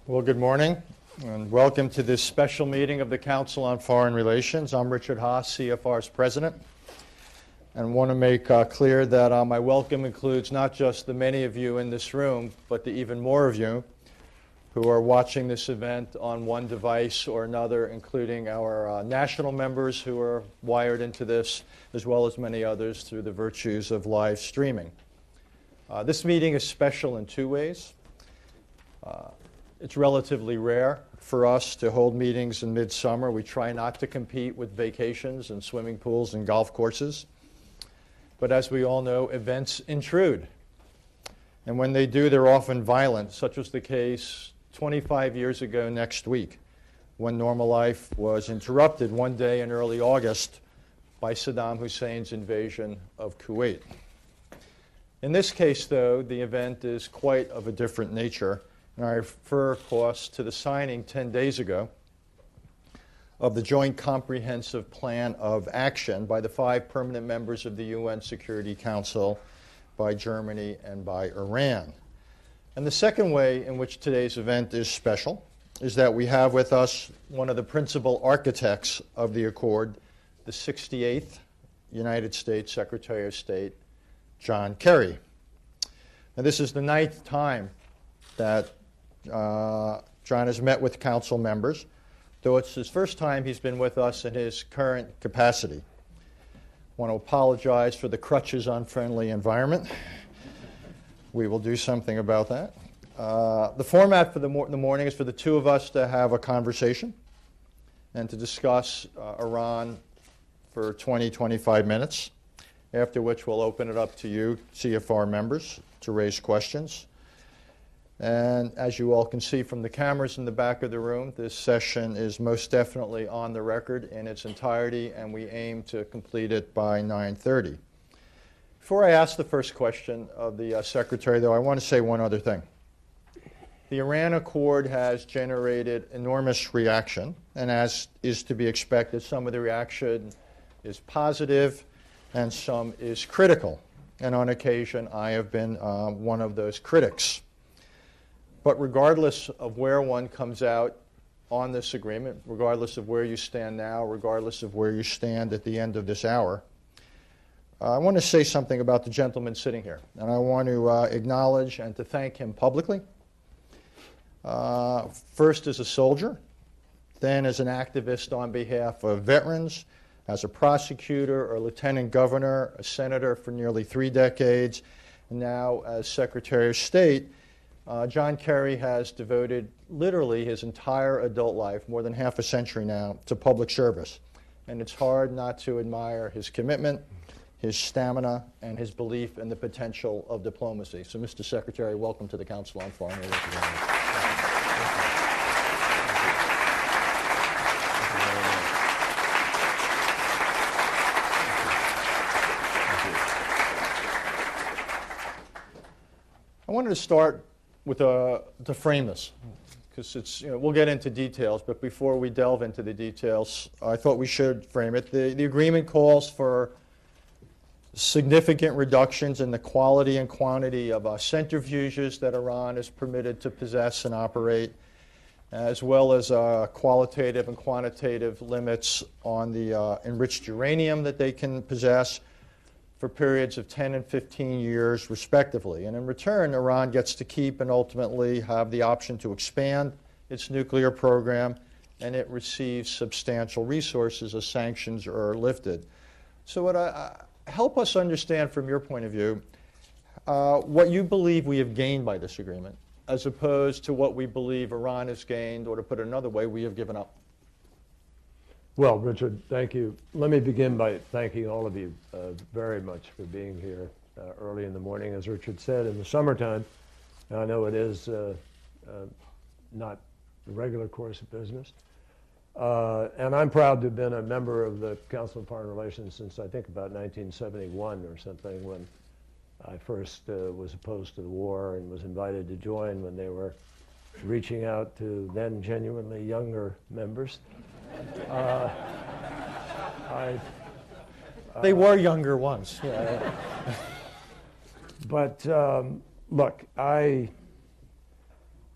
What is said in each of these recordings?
Well, good morning, and welcome to this special meeting of the Council on Foreign Relations. I'm Richard Haass, CFR's president, and want to make clear that my welcome includes not just the many of you in this room, but the even more of you who are watching this event on one device or another, including our national members who are wired into this, as well as many others through the virtues of live streaming. This meeting is special in two ways. It's relatively rare for us to hold meetings in midsummer. We try not to compete with vacations and swimming pools and golf courses. But as we all know, events intrude. And when they do, they're often violent, such was the case 25 years ago next week, when normal life was interrupted one day in early August by Saddam Hussein's invasion of Kuwait. In this case, though, the event is quite of a different nature. And I refer, of course, to the signing 10 days ago of the Joint Comprehensive Plan of Action by the 5 permanent members of the UN Security Council, by Germany, and by Iran. And the second way in which today's event is special is that we have with us one of the principal architects of the Accord, the 68th United States Secretary of State, John Kerry. Now, this is the 9th time that John has met with council members, though it's his first time he's been with us in his current capacity. I want to apologize for the crutches unfriendly environment. We will do something about that. The format for the morning is for the two of us to have a conversation and to discuss Iran for 20-25 minutes, after which we'll open it up to you, CFR members, to raise questions. And as you all can see from the cameras in the back of the room, this session is most definitely on the record in its entirety, and we aim to complete it by 9:30. Before I ask the first question of the Secretary, though, I want to say one other thing. The Iran Accord has generated enormous reaction, and as is to be expected, some of the reaction is positive and some is critical. And on occasion, I have been one of those critics. But regardless of where one comes out on this agreement, regardless of where you stand now, regardless of where you stand at the end of this hour, I want to say something about the gentleman sitting here. And I want to acknowledge and to thank him publicly. First as a soldier, then as an activist on behalf of veterans, as a prosecutor or lieutenant governor, a senator for nearly 3 decades, and now as Secretary of State. John Kerry has devoted literally his entire adult life, more than half a century now, to public service. And it's hard not to admire his commitment, his stamina, and his belief in the potential of diplomacy. So, Mr. Secretary, welcome to the Council on Foreign Relations. I wanted to start with to frame this, because it's, we'll get into details, but before we delve into the details, I thought we should frame it. The agreement calls for significant reductions in the quality and quantity of centrifuges that Iran is permitted to possess and operate, as well as qualitative and quantitative limits on the enriched uranium that they can possess for periods of 10 and 15 years, respectively. And in return, Iran gets to keep and ultimately have the option to expand its nuclear program, and it receives substantial resources as sanctions are lifted. So help us understand from your point of view what you believe we have gained by this agreement, as opposed to what we believe Iran has gained, or to put it another way, we have given up. Well, Richard, thank you. Let me begin by thanking all of you very much for being here early in the morning. As Richard said, in the summertime, I know it is not the regular course of business. And I'm proud to have been a member of the Council on Foreign Relations since, I think, about 1971 or something, when I first was opposed to the war and was invited to join when they were reaching out to then genuinely younger members. They were younger once. Yeah. But look,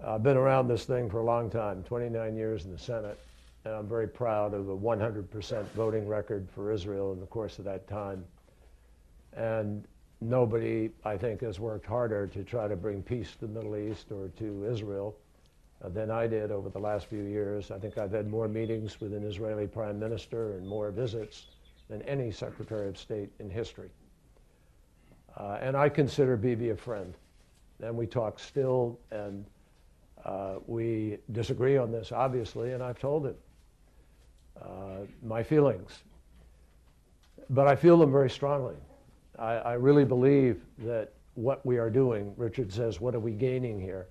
I've been around this thing for a long time, 29 years in the Senate, and I'm very proud of a 100% voting record for Israel in the course of that time. And nobody, I think, has worked harder to try to bring peace to the Middle East or to Israel than I did over the last few years. I think I've had more meetings with an Israeli prime minister and more visits than any Secretary of State in history. And I consider Bibi a friend. And we talk still, and we disagree on this, obviously, and I've told him my feelings. But I feel them very strongly. I really believe that what we are doing, Richard says, what are we gaining here?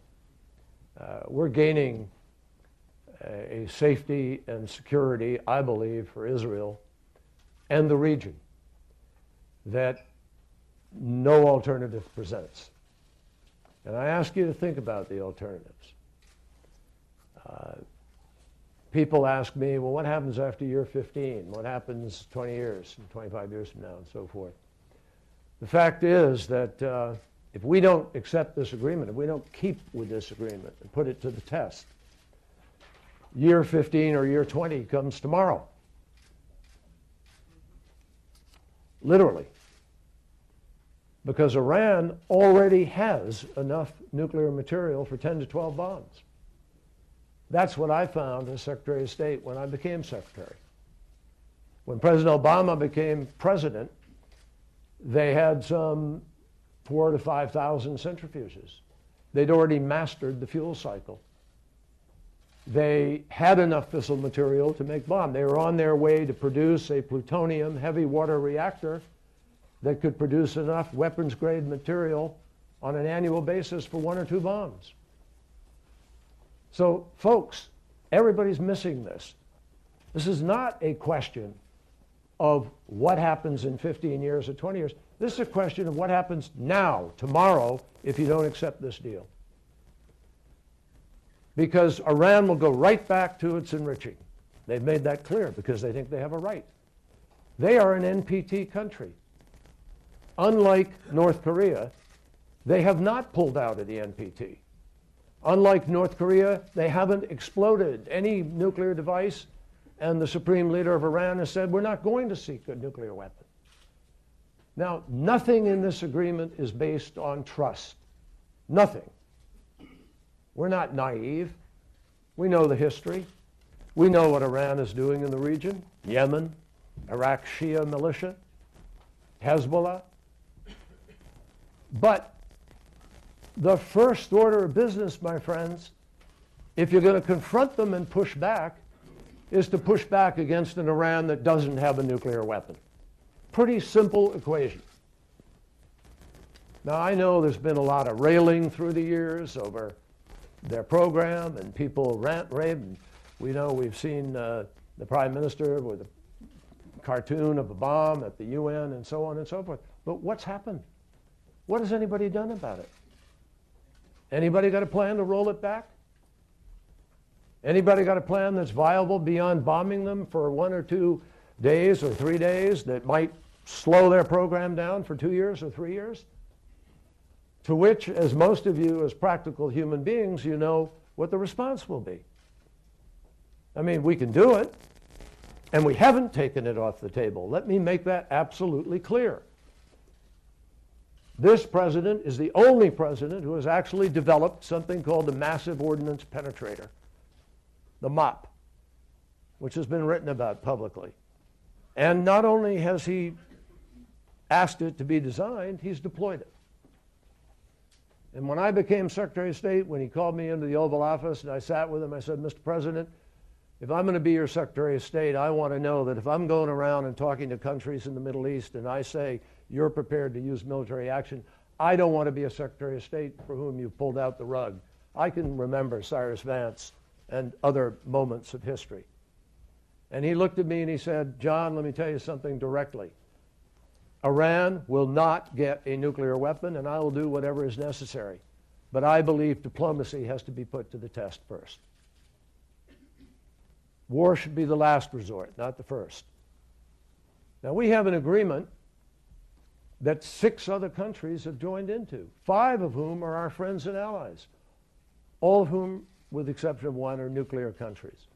We're gaining a safety and security, I believe, for Israel and the region that no alternative presents. And I ask you to think about the alternatives. People ask me, well, what happens after year 15? What happens 20 years, 25 years from now, and so forth? The fact is that if we don't accept this agreement, if we don't keep with this agreement and put it to the test, year 15 or year 20 comes tomorrow. Literally. Because Iran already has enough nuclear material for 10 to 12 bombs. That's what I found as Secretary of State when I became Secretary. When President Obama became president, they had some 4,000 to 5,000 centrifuges. They'd already mastered the fuel cycle. They had enough fissile material to make bomb. They were on their way to produce a plutonium heavy water reactor that could produce enough weapons-grade material on an annual basis for 1 or 2 bombs. So, folks, everybody's missing this. This is not a question of what happens in 15 years or 20 years. This is a question of what happens now, tomorrow, if you don't accept this deal. Because Iran will go right back to its enriching. They've made that clear because they think they have a right. They are an NPT country. Unlike North Korea, they have not pulled out of the NPT. Unlike North Korea, they haven't exploded any nuclear device, and the supreme leader of Iran has said, we're not going to seek a nuclear weapon. Now, nothing in this agreement is based on trust. Nothing. We're not naive. We know the history. We know what Iran is doing in the region. Yemen, Iraq Shia militia, Hezbollah. But the first order of business, my friends, if you're going to confront them and push back, is to push back against an Iran that doesn't have a nuclear weapon. Pretty simple equation. Now, I know there's been a lot of railing through the years over their program, and people rant, rave. And we know we've seen the Prime Minister with a cartoon of a bomb at the UN and so on and so forth. But what's happened? What has anybody done about it? Anybody got a plan to roll it back? Anybody got a plan that's viable beyond bombing them for 1 or 2 days or 3 days that might slow their program down for 2 years or 3 years? To which, as most of you as practical human beings, you know what the response will be. I mean, we can do it, and we haven't taken it off the table. Let me make that absolutely clear. This president is the only president who has actually developed something called the Massive Ordnance Penetrator, the MOP, which has been written about publicly. And not only has he asked it to be designed, he's deployed it. And when I became Secretary of State, when he called me into the Oval Office and I sat with him, I said, Mr. President, if I'm going to be your Secretary of State, I want to know that if I'm going around and talking to countries in the Middle East and I say you're prepared to use military action, I don't want to be a Secretary of State for whom you've pulled out the rug. I can remember Cyrus Vance and other moments of history. And he looked at me and he said, John, let me tell you something directly. Iran will not get a nuclear weapon, and I will do whatever is necessary. But I believe diplomacy has to be put to the test first. War should be the last resort, not the first. Now, we have an agreement that 6 other countries have joined into, 5 of whom are our friends and allies. all of whom, with the exception of one, are nuclear countries.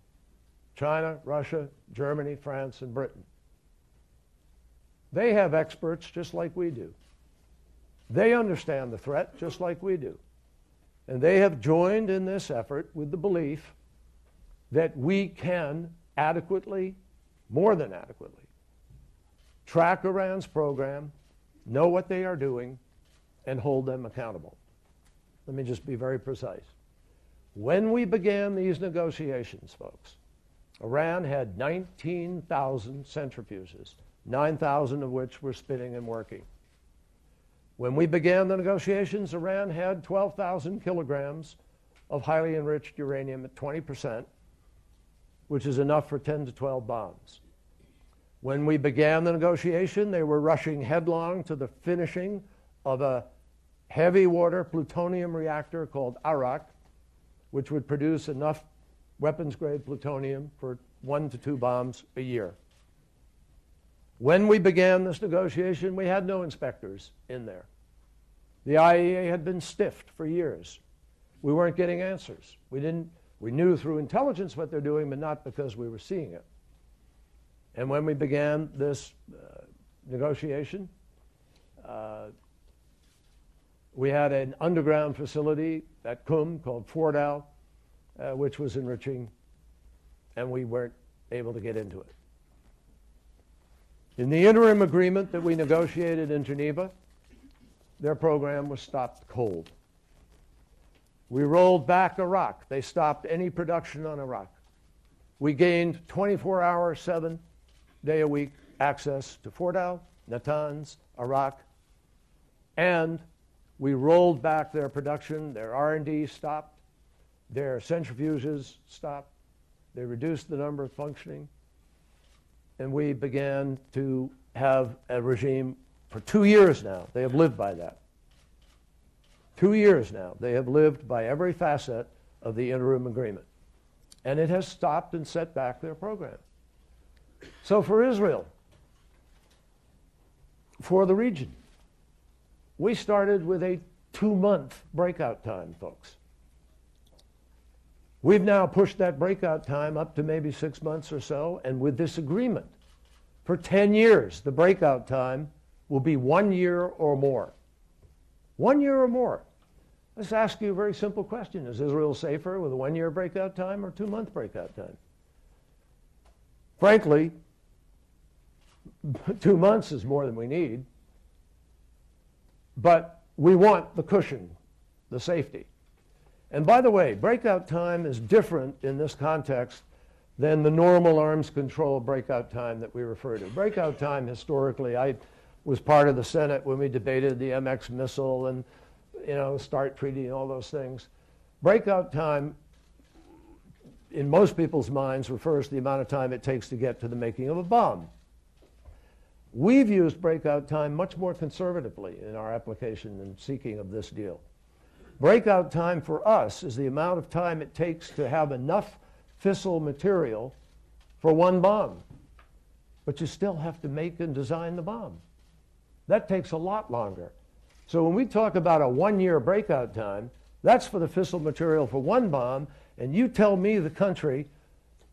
China, Russia, Germany, France, and Britain. They have experts just like we do. They understand the threat just like we do. And they have joined in this effort with the belief that we can adequately, more than adequately, track Iran's program, know what they are doing, and hold them accountable. Let me just be very precise. When we began these negotiations, folks, Iran had 19,000 centrifuges, 9,000 of which were spinning and working. When we began the negotiations, Iran had 12,000 kilograms of highly enriched uranium at 20%, which is enough for 10 to 12 bombs. When we began the negotiation, they were rushing headlong to the finishing of a heavy water plutonium reactor called Arak, which would produce enough weapons-grade plutonium for 1 to 2 bombs a year. When we began this negotiation, we had no inspectors in there. The IAEA had been stiffed for years. We weren't getting answers. We knew through intelligence what they're doing, but not because we were seeing it. And when we began this negotiation, we had an underground facility at Qum called Fordow, which was enriching, and we weren't able to get into it. In the interim agreement that we negotiated in Geneva, their program was stopped cold. We rolled back Iraq. They stopped any production on Iraq. We gained 24-hour, 7-day-a-week access to Fordow, Natanz, Iraq, and we rolled back their production. Their R&D stopped. Their centrifuges stopped. They reduced the number of functioning. And we began to have a regime for 2 years now. They have lived by that. 2 years now. They have lived by every facet of the interim agreement. And it has stopped and set back their program. So for Israel, for the region, we started with a 2-month breakout time, folks. We've now pushed that breakout time up to maybe 6 months or so, and with this agreement, for 10 years, the breakout time will be 1 year or more. 1 year or more. Let's ask you a very simple question. Is Israel safer with a 1-year breakout time or 2-month breakout time? Frankly, 2 months is more than we need, but we want the cushion, the safety. And by the way, breakout time is different in this context than the normal arms control breakout time that we refer to. Breakout time, historically, I was part of the Senate when we debated the MX missile and START treaty and all those things. Breakout time, in most people's minds, refers to the amount of time it takes to get to the making of a bomb. We've used breakout time much more conservatively in our application and seeking of this deal. Breakout time for us is the amount of time it takes to have enough fissile material for one bomb. But you still have to make and design the bomb. That takes a lot longer. So when we talk about a 1-year breakout time, that's for the fissile material for one bomb, and you tell me, the country,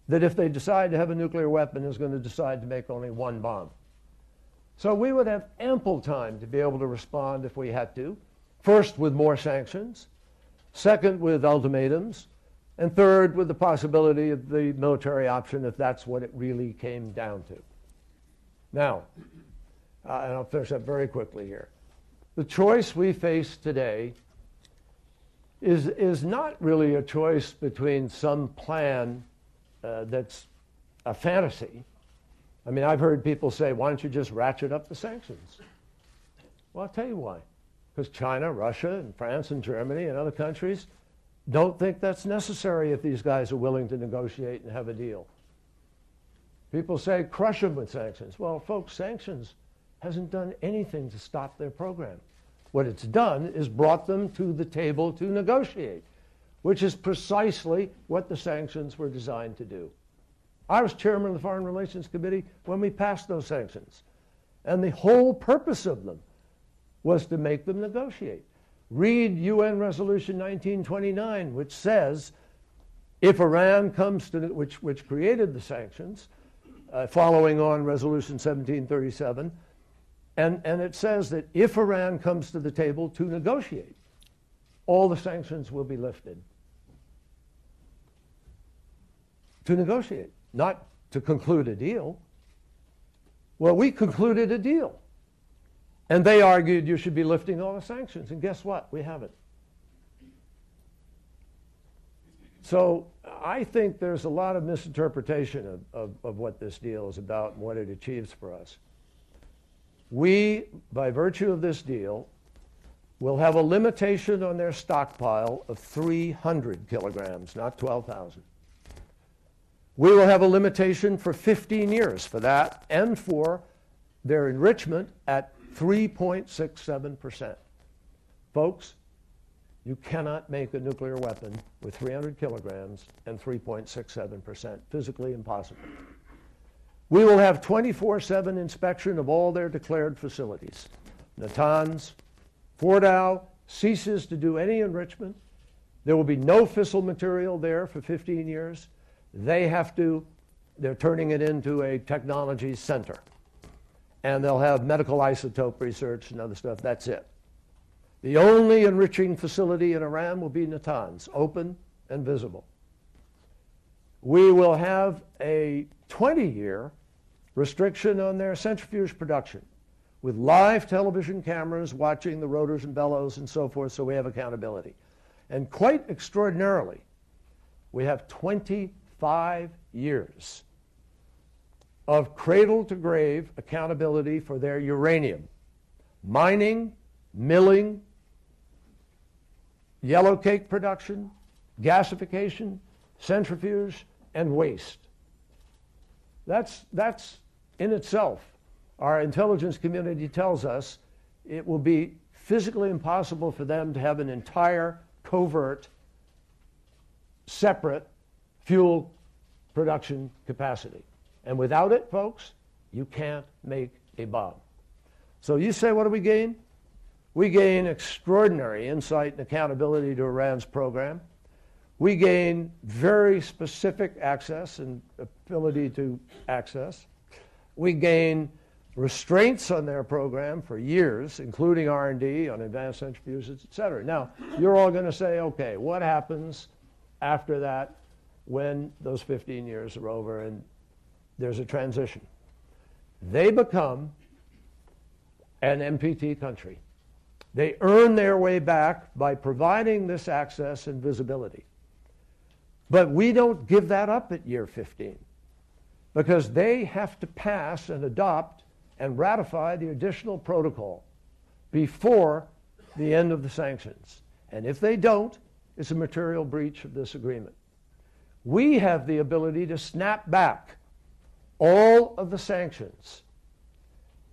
that if they decide to have a nuclear weapon, is going to decide to make only one bomb. So we would have ample time to be able to respond if we had to. First, with more sanctions. Second, with ultimatums. And third, with the possibility of the military option if that's what it really came down to. Now, and I'll finish up very quickly here. The choice we face today is not really a choice between some plan that's a fantasy. I mean, I've heard people say, why don't you just ratchet up the sanctions? Well, I'll tell you why. Because China, Russia, and France, and Germany, and other countries don't think that's necessary if these guys are willing to negotiate and have a deal. People say, crush them with sanctions. Well, folks, sanctions hasn't done anything to stop their program. What it's done is brought them to the table to negotiate, which is precisely what the sanctions were designed to do. I was chairman of the Foreign Relations Committee when we passed those sanctions. And the whole purpose of them was to make them negotiate. Read UN Resolution 1929, which says if Iran comes to, which created the sanctions, following on Resolution 1737, and it says that if Iran comes to the table to negotiate, all the sanctions will be lifted. To negotiate, not to conclude a deal. Well, we concluded a deal. And they argued you should be lifting all the sanctions. And guess what? We haven't. So I think there's a lot of misinterpretation of what this deal is about and what it achieves for us. We, by virtue of this deal, will have a limitation on their stockpile of 300 kilograms, not 12,000. We will have a limitation for 15 years for that and for their enrichment at 3.67%. Folks, you cannot make a nuclear weapon with 300 kilograms and 3.67%. Physically impossible. We will have 24/7 inspection of all their declared facilities. Natanz, Fordow ceases to do any enrichment. There will be no fissile material there for 15 years. They're turning it into a technology center. And they'll have medical isotope research and other stuff. That's it. The only enriching facility in Iran will be Natanz, open and visible. We will have a 20-year restriction on their centrifuge production with live television cameras watching the rotors and bellows and so forth, so we have accountability. And quite extraordinarily, we have 25 years of cradle-to-grave accountability for their uranium. Mining, milling, yellow cake production, gasification, centrifuge, and waste. That's in itself. Our intelligence community tells us it will be physically impossible for them to have an entire covert, separate fuel production capacity. And without it, folks, you can't make a bomb. So you say, what do we gain? We gain extraordinary insight and accountability to Iran's program. We gain very specific access and ability to access. We gain restraints on their program for years, including R&D on advanced centrifuges, et cetera. Now, you're all going to say, okay, what happens after that when those 15 years are over and there's a transition? They become an NPT country. They earn their way back by providing this access and visibility. But we don't give that up at year 15 because they have to pass and adopt and ratify the additional protocol before the end of the sanctions. And if they don't, it's a material breach of this agreement. We have the ability to snap back all of the sanctions.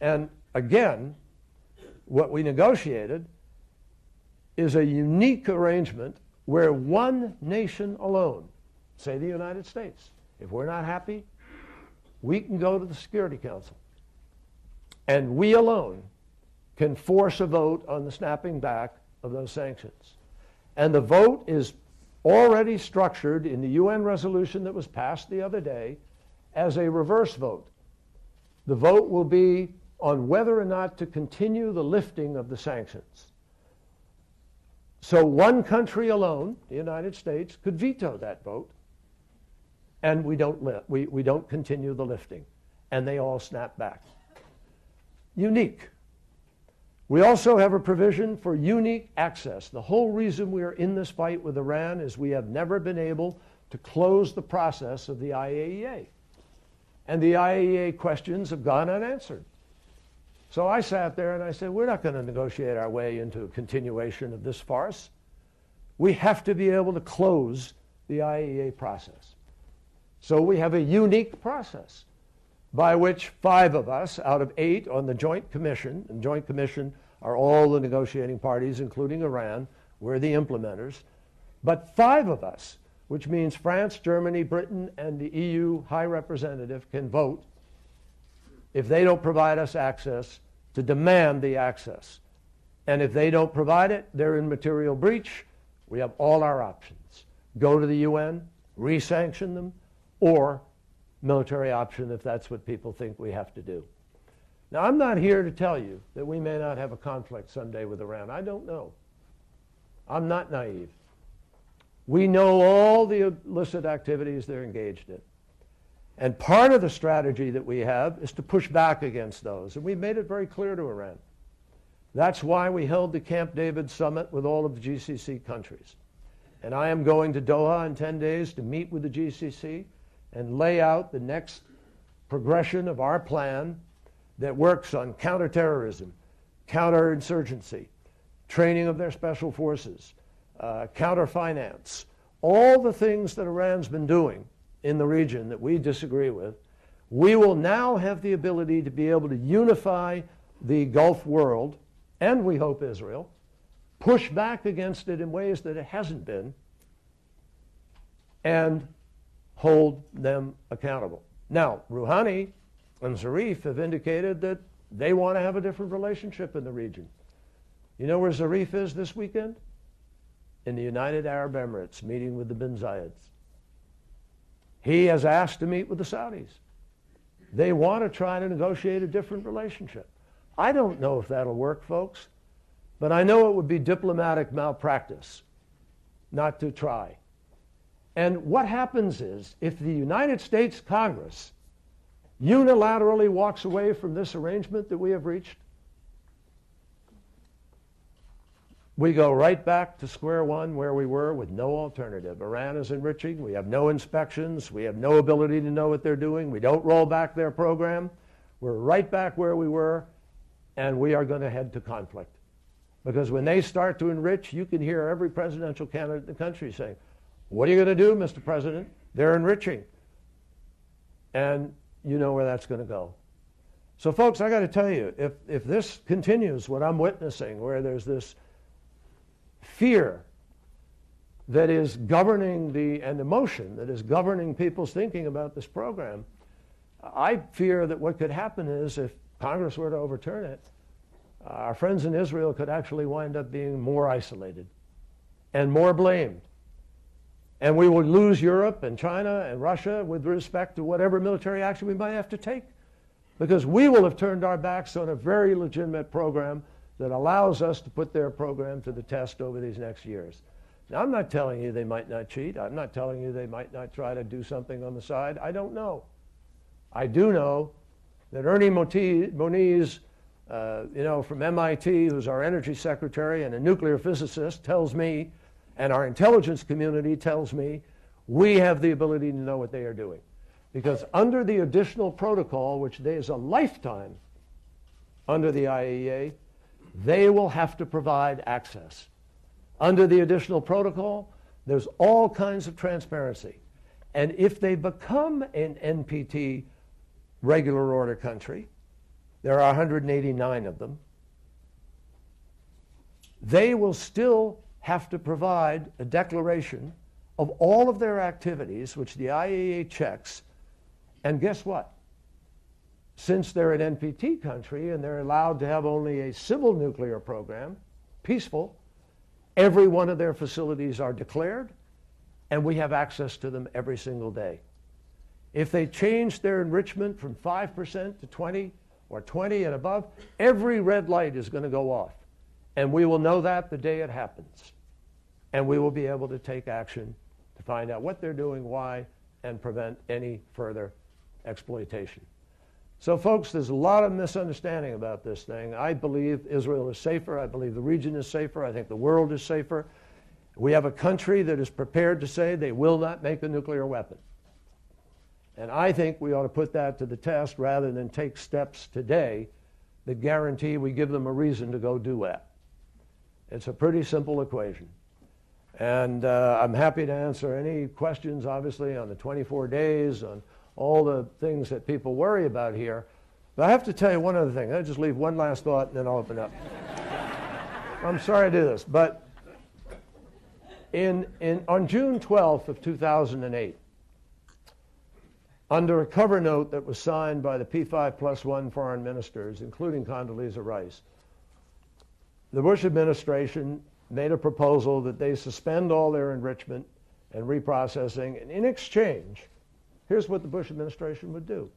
And again, what we negotiated is a unique arrangement where one nation alone, say the United States, if we're not happy, we can go to the Security Council. And we alone can force a vote on the snapping back of those sanctions. And the vote is already structured in the UN resolution that was passed the other day as a reverse vote. The vote will be on whether or not to continue the lifting of the sanctions. So one country alone, the United States, could veto that vote, and we don't continue the lifting, and they all snap back. Unique. We also have a provision for unique access. The whole reason we are in this fight with Iran is we have never been able to close the process of the IAEA. And the IAEA questions have gone unanswered. So I sat there and I said, we're not going to negotiate our way into a continuation of this farce. We have to be able to close the IAEA process. So we have a unique process by which 5 of us out of 8 on the Joint Commission, and Joint Commission are all the negotiating parties, including Iran, we're the implementers, but 5 of us, which means France, Germany, Britain, and the EU High Representative can vote if they don't provide us access to demand the access. And if they don't provide it, they're in material breach. We have all our options. Go to the UN, re-sanction them, or military option if that's what people think we have to do. Now, I'm not here to tell you that we may not have a conflict someday with Iran. I don't know. I'm not naive. We know all the illicit activities they're engaged in. And part of the strategy that we have is to push back against those. And we've made it very clear to Iran. That's why we held the Camp David summit with all of the GCC countries. And I am going to Doha in 10 days to meet with the GCC and lay out the next progression of our plan that works on counterterrorism, counterinsurgency, training of their special forces, counterfinance, all the things that Iran's been doing in the region that we disagree with. We will now have the ability to be able to unify the Gulf world, and we hope Israel, push back against it in ways that it hasn't been, and hold them accountable. Now, Rouhani and Zarif have indicated that they want to have a different relationship in the region. You know where Zarif is this weekend? In the United Arab Emirates, meeting with the bin Zayeds. He has asked to meet with the Saudis. They want to try to negotiate a different relationship. I don't know if that'll work, folks, but I know it would be diplomatic malpractice not to try. And what happens is, if the United States Congress unilaterally walks away from this arrangement that we have reached, we go right back to square one where we were with no alternative. Iran is enriching. We have no inspections. We have no ability to know what they're doing. We don't roll back their program. We're right back where we were, and we are going to head to conflict. Because when they start to enrich, you can hear every presidential candidate in the country saying, "What are you going to do, Mr. President? They're enriching." And you know where that's going to go. So, folks, I got to tell you, if this continues, what I'm witnessing, where there's this fear that is governing and emotion that is governing people's thinking about this program, I fear that what could happen is, if Congress were to overturn it, our friends in Israel could actually wind up being more isolated and more blamed. And we would lose Europe and China and Russia with respect to whatever military action we might have to take, because we will have turned our backs on a very legitimate program that allows us to put their program to the test over these next years. Now, I'm not telling you they might not cheat. I'm not telling you they might not try to do something on the side. I don't know. I do know that Ernie Moniz, from MIT, who's our energy secretary and a nuclear physicist, tells me, and our intelligence community tells me, we have the ability to know what they are doing. Because under the additional protocol, which there is a lifetime under the IAEA, they will have to provide access. Under the additional protocol, there's all kinds of transparency. And if they become an NPT regular order country, there are 189 of them, they will still have to provide a declaration of all of their activities, which the IAEA checks. And guess what? Since they're an NPT country and they're allowed to have only a civil nuclear program, peaceful, every one of their facilities are declared, and we have access to them every single day. If they change their enrichment from 5% to 20 or 20 and above, every red light is going to go off. And we will know that the day it happens. And we will be able to take action to find out what they're doing, why, and prevent any further exploitation. So, folks, there's a lot of misunderstanding about this thing. I believe Israel is safer. I believe the region is safer. I think the world is safer. We have a country that is prepared to say they will not make a nuclear weapon. And I think we ought to put that to the test rather than take steps today that guarantee we give them a reason to go do that. It's a pretty simple equation. And I'm happy to answer any questions, obviously, on the 24 days, on all the things that people worry about here. But I have to tell you one other thing. I'll just leave one last thought and then I'll open up. I'm sorry to do this, but on June 12th of 2008, under a cover note that was signed by the P5+1 foreign ministers, including Condoleezza Rice, the Bush administration made a proposal that they suspend all their enrichment and reprocessing, and in exchange, here's what the Bush administration would do: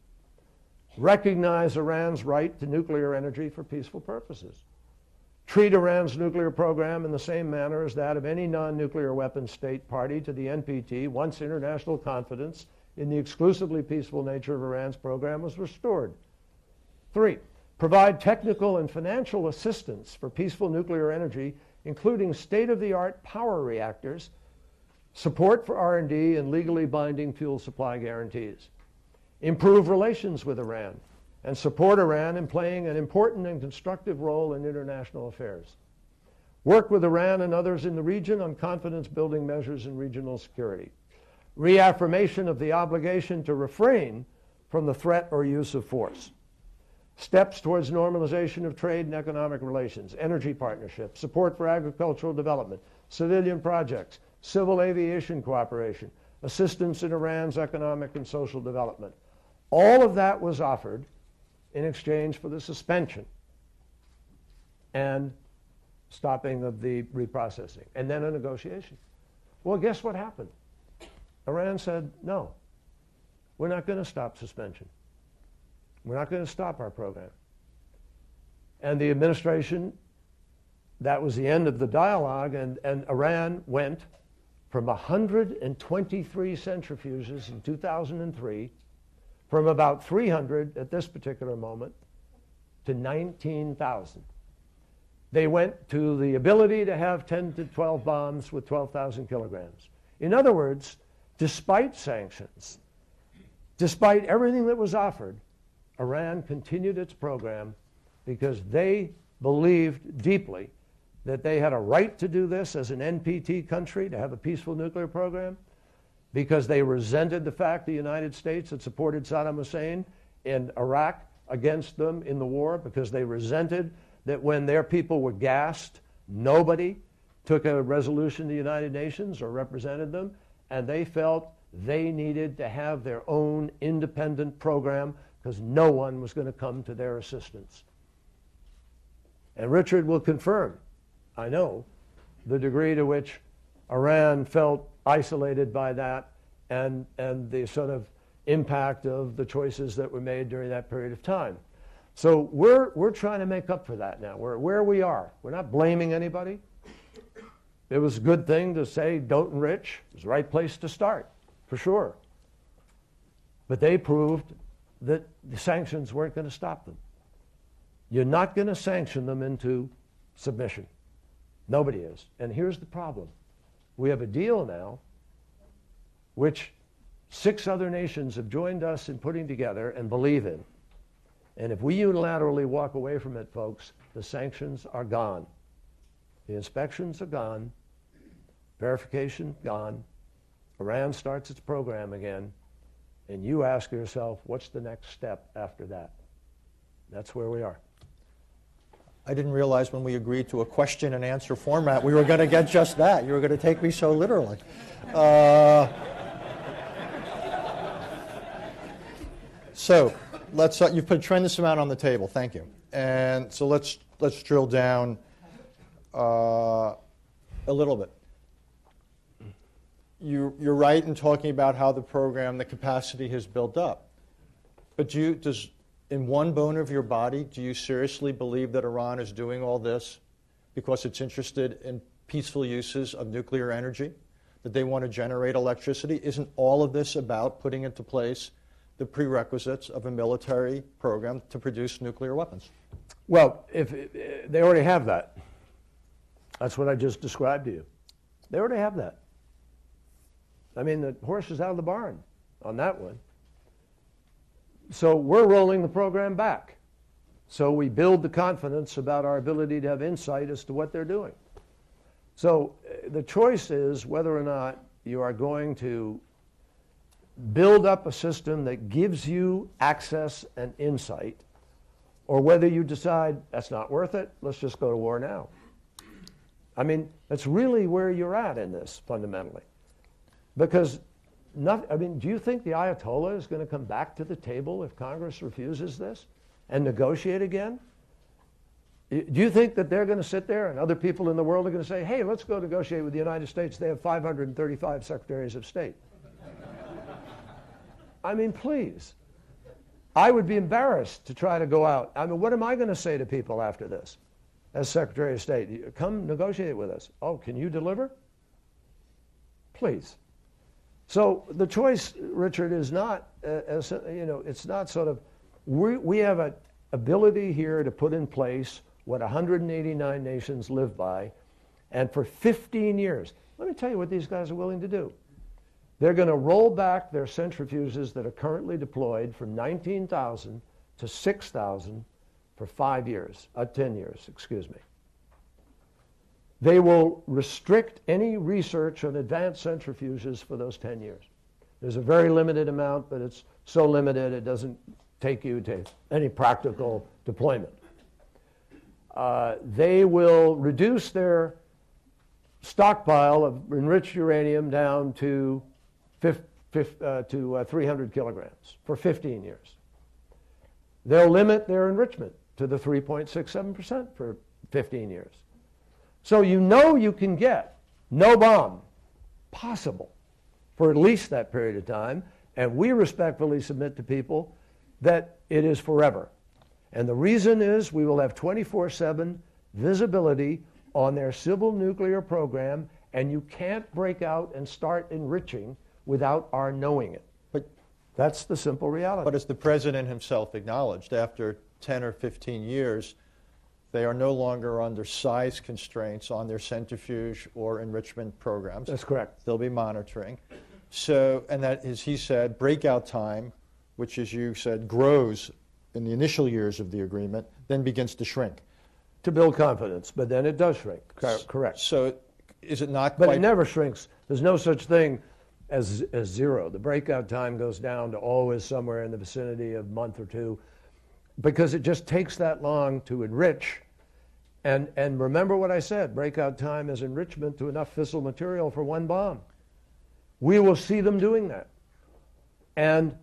recognize Iran's right to nuclear energy for peaceful purposes, treat Iran's nuclear program in the same manner as that of any non-nuclear weapons state party to the NPT once international confidence in the exclusively peaceful nature of Iran's program was restored. 3, provide technical and financial assistance for peaceful nuclear energy, including state-of-the-art power reactors, support for R&D, and legally binding fuel supply guarantees. Improve relations with Iran and support Iran in playing an important and constructive role in international affairs. Work with Iran and others in the region on confidence-building measures in regional security. Reaffirmation of the obligation to refrain from the threat or use of force. Steps towards normalization of trade and economic relations, energy partnerships, support for agricultural development, civilian projects, civil aviation cooperation, assistance in Iran's economic and social development. All of that was offered in exchange for the suspension and stopping of the reprocessing, and then a negotiation. Well, guess what happened? Iran said, no, we're not going to stop suspension. We're not going to stop our program. And the administration, that was the end of the dialogue, and Iran went from 123 centrifuges in 2003, from about 300 at this particular moment, to 19,000. They went to the ability to have 10 to 12 bombs with 12,000 kilograms. In other words, despite sanctions, despite everything that was offered, Iran continued its program because they believed deeply that they had a right to do this as an NPT country, to have a peaceful nuclear program, because they resented the fact the United States had supported Saddam Hussein in Iraq against them in the war, because they resented that when their people were gassed, nobody took a resolution to the United Nations or represented them, and they felt they needed to have their own independent program because no one was going to come to their assistance. And Richard will confirm, I know, the degree to which Iran felt isolated by that and the sort of impact of the choices that were made during that period of time. So we're trying to make up for that now. We're where we are. We're not blaming anybody. It was a good thing to say don't enrich. It was the right place to start, for sure. But they proved that the sanctions weren't going to stop them. You're not going to sanction them into submission. Nobody is. And here's the problem. We have a deal now which 6 other nations have joined us in putting together and believe in. And if we unilaterally walk away from it, folks, the sanctions are gone. The inspections are gone. Verification gone. Iran starts its program again. And you ask yourself, what's the next step after that? That's where we are. I didn't realize when we agreed to a question and answer format we were going to get just that. You were going to take me so literally. So let's you've put a tremendous amount on the table. Thank you. And so let's drill down a little bit. You're right in talking about how the program, the capacity has built up. But in one bone of your body, do you seriously believe that Iran is doing all this because it's interested in peaceful uses of nuclear energy, that they want to generate electricity? Isn't all of this about putting into place the prerequisites of a military program to produce nuclear weapons? Well, if they already have that. That's what I just described to you. They already have that. I mean, the horse is out of the barn on that one. So we're rolling the program back. So we build the confidence about our ability to have insight as to what they're doing. So the choice is whether or not you are going to build up a system that gives you access and insight, or whether you decide that's not worth it, let's just go to war now. I mean, that's really where you're at in this, fundamentally. Because, do you think the Ayatollah is going to come back to the table if Congress refuses this and negotiate again? Do you think that they're going to sit there and other people in the world are going to say, hey, let's go negotiate with the United States? They have 535 secretaries of state. I mean, please. I would be embarrassed to try to go out. I mean, what am I going to say to people after this as Secretary of State? Come negotiate with us. Oh, can you deliver? Please. So the choice, Richard, is not, it's not sort of, we have an ability here to put in place what 189 nations live by, and for 15 years, let me tell you what these guys are willing to do. They're going to roll back their centrifuges that are currently deployed from 19,000 to 6,000 for 10 years, excuse me. They will restrict any research on advanced centrifuges for those 10 years. There's a very limited amount, but it's so limited it doesn't take you to any practical deployment. They will reduce their stockpile of enriched uranium down to 300 kilograms for 15 years. They'll limit their enrichment to the 3.67% for 15 years. So you know you can get no bomb possible for at least that period of time, and we respectfully submit to people that it is forever. And the reason is we will have 24/7 visibility on their civil nuclear program, and you can't break out and start enriching without our knowing it. But that's the simple reality. But as the President himself acknowledged, after 10 or 15 years, they are no longer under size constraints on their centrifuge or enrichment programs. That's correct. They'll be monitoring. So, and that is, he said, breakout time, which, as you said, grows in the initial years of the agreement, then begins to shrink. To build confidence, but then it does shrink. Correct. So is it not But quite... it never shrinks. There's no such thing as zero. The breakout time goes down to always somewhere in the vicinity of a month or two, because it just takes that long to enrich. And remember what I said, breakout time is enrichment to enough fissile material for one bomb. We will see them doing that. And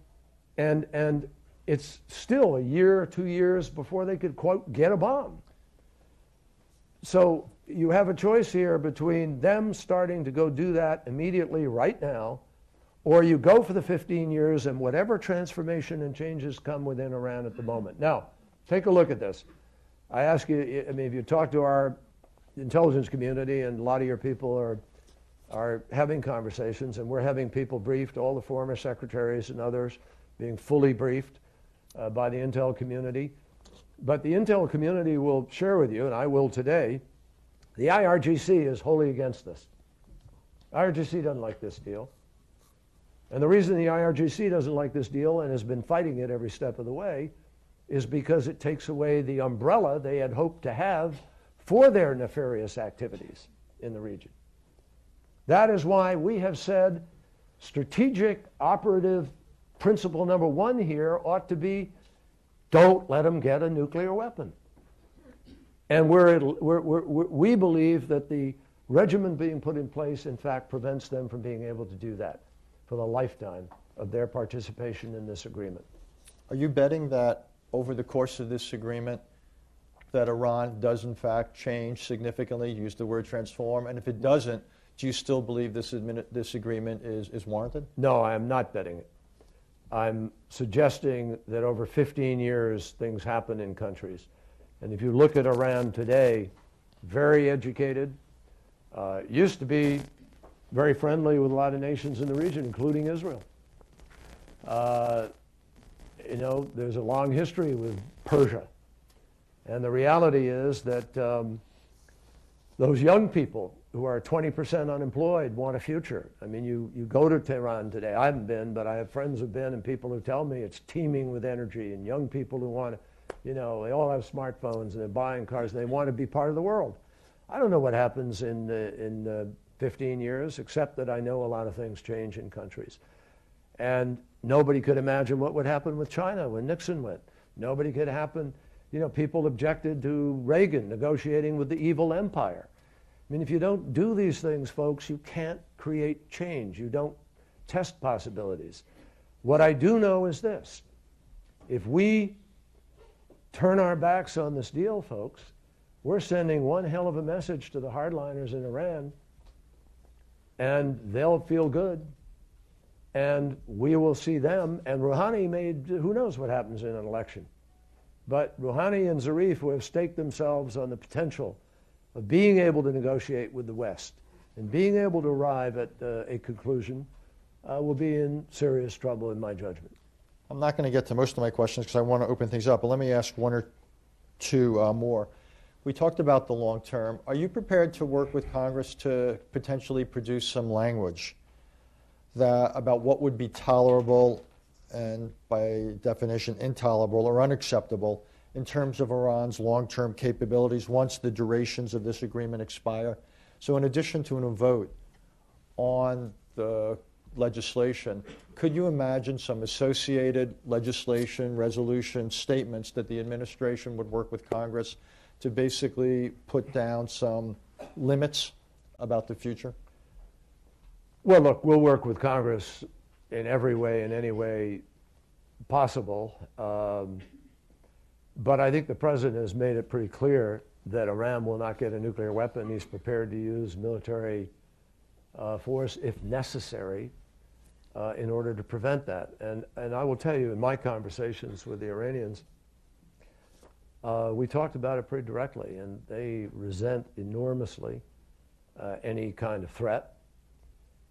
it's still a year or 2 years before they could, quote, get a bomb. So you have a choice here between them starting to go do that immediately right now, or you go for the 15 years and whatever transformation and changes come within Iran at the moment. Now, take a look at this. I ask you, I mean, if you talk to our intelligence community, and a lot of your people are having conversations, and we're having people briefed, all the former secretaries and others being fully briefed by the intel community. But the intel community will share with you, and I will today, the IRGC is wholly against this. IRGC doesn't like this deal. And the reason the IRGC doesn't like this deal and has been fighting it every step of the way is because it takes away the umbrella they had hoped to have for their nefarious activities in the region. That is why we have said strategic operative principle number one here ought to be, don't let them get a nuclear weapon. And we believe that the regimen being put in place, in fact, prevents them from being able to do that for the lifetime of their participation in this agreement. Are you betting that over the course of this agreement that Iran does in fact change significantly, use the word transform, and if it doesn't, do you still believe this agreement is warranted? No, I am not betting it. I'm suggesting that over 15 years things happen in countries. And if you look at Iran today, very educated, used to be very friendly with a lot of nations in the region, including Israel. You know, there's a long history with Persia. And the reality is that those young people who are 20% unemployed want a future. I mean, you go to Tehran today. I haven't been, but I have friends who've been and people who tell me it's teeming with energy and young people who want to, you know, they all have smartphones and they're buying cars and they want to be part of the world. I don't know what happens in 15 years, except that I know a lot of things change in countries. And nobody could imagine what would happen with China when Nixon went. Nobody could happen, you know, people objected to Reagan negotiating with the evil empire. I mean, if you don't do these things, folks, you can't create change. You don't test possibilities. What I do know is this. If we turn our backs on this deal, folks, we're sending one hell of a message to the hardliners in Iran, and they'll feel good, and we will see them. And Rouhani who knows what happens in an election. But Rouhani and Zarif, who have staked themselves on the potential of being able to negotiate with the West and being able to arrive at a conclusion, will be in serious trouble, in my judgment. I'm not going to get to most of my questions because I want to open things up, but let me ask one or two more. We talked about the long term. Are you prepared to work with Congress to potentially produce some language about what would be tolerable and, by definition, intolerable or unacceptable in terms of Iran's long-term capabilities once the durations of this agreement expire? So in addition to a vote on the legislation, could you imagine some associated legislation, resolution, statements that the administration would work with Congress to basically put down some limits about the future? Well, look, we'll work with Congress in every way, in any way possible. But I think the president has made it pretty clear that Iran will not get a nuclear weapon. He's prepared to use military force if necessary in order to prevent that. And I will tell you, in my conversations with the Iranians, we talked about it pretty directly, and they resent enormously any kind of threat.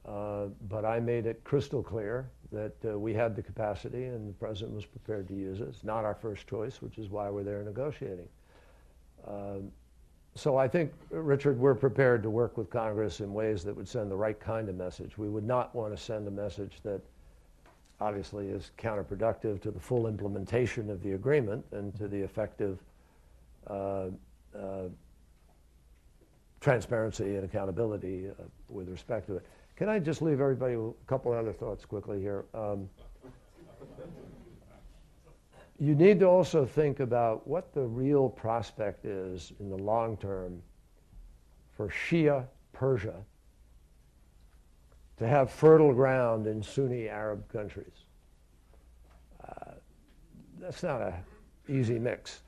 But I made it crystal clear that we had the capacity and the president was prepared to use it. It's not our first choice, which is why we're there negotiating. So I think, Richard, we're prepared to work with Congress in ways that would send the right kind of message. We would not want to send a message that obviously is counterproductive to the full implementation of the agreement and to the effective transparency and accountability with respect to it. Can I just leave everybody with a couple other thoughts quickly here? You need to also think about what the real prospect is in the long term for Shia Persia to have fertile ground in Sunni Arab countries. That's not an easy mix.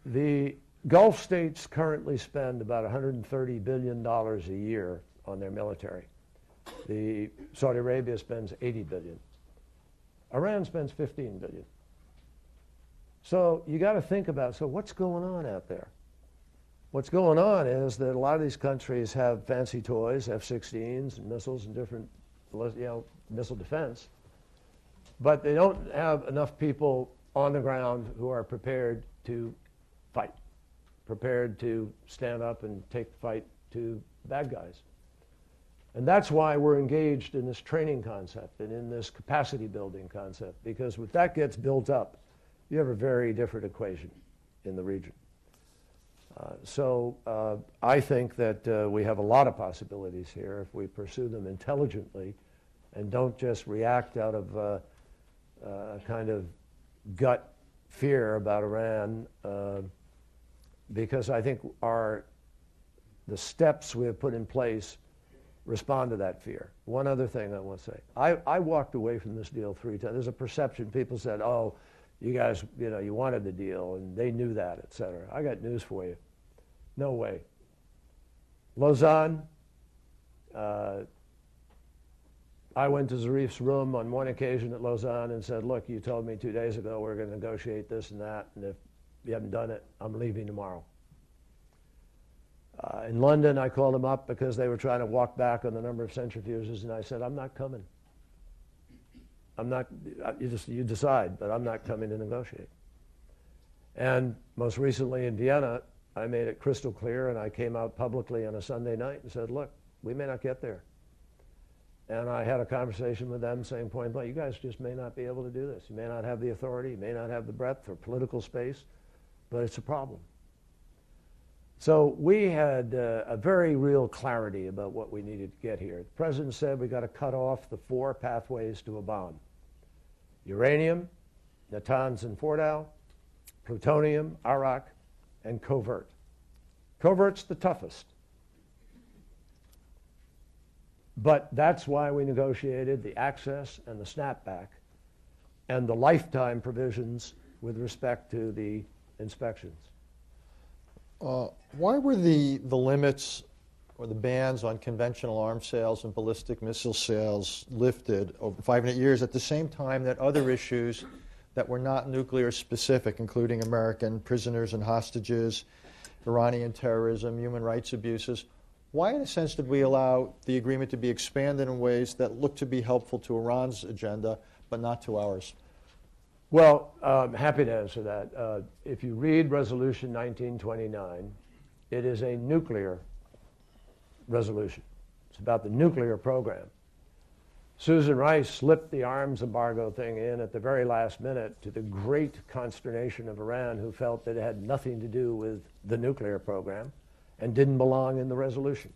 The Gulf states currently spend about $130 billion a year on their military. Saudi Arabia spends $80 billion. Iran spends $15 billion. So you got to think about, so what's going on out there? What's going on is that a lot of these countries have fancy toys, F-16s and missiles and different, missile defense, but they don't have enough people on the ground who are prepared to fight, prepared to stand up and take the fight to bad guys. And that's why we're engaged in this training concept and in this capacity building concept, because if that gets built up, you have a very different equation in the region. So I think that we have a lot of possibilities here if we pursue them intelligently and don't just react out of a kind of gut fear about Iran, because I think the steps we have put in place respond to that fear. One other thing I want to say. I walked away from this deal 3 times. There's a perception, people said, oh, you guys, you wanted the deal, and they knew that, et cetera. I got news for you. No way. Lausanne, I went to Zarif's room on one occasion at Lausanne and said, look, you told me 2 days ago we're going to negotiate this and that, and if you haven't done it, I'm leaving tomorrow. In London, I called them up because they were trying to walk back on the number of centrifuges, and I said, I'm not coming. I'm not, you decide, but I'm not coming to negotiate. And most recently in Vienna, I made it crystal clear, and I came out publicly on a Sunday night and said, look, we may not get there. And I had a conversation with them saying point blank, you guys just may not be able to do this. You may not have the authority, you may not have the breadth or political space, but it's a problem. So we had a very real clarity about what we needed to get here. The president said we got to cut off the 4 pathways to a bomb. Uranium, Natanz and Fordow, plutonium, Arak, and covert. Covert's the toughest. But that's why we negotiated the access and the snapback and the lifetime provisions with respect to the inspections. Why were the limits or the bans on conventional arms sales and ballistic missile sales lifted over 5 and 8 years at the same time that other issues that were not nuclear specific, including American prisoners and hostages, Iranian terrorism, human rights abuses, why in a sense did we allow the agreement to be expanded in ways that looked to be helpful to Iran's agenda but not to ours? Well, I'm happy to answer that. If you read Resolution 1929, it is a nuclear resolution. It's about the nuclear program. Susan Rice slipped the arms embargo thing in at the very last minute to the great consternation of Iran, who felt that it had nothing to do with the nuclear program and didn't belong in the resolution.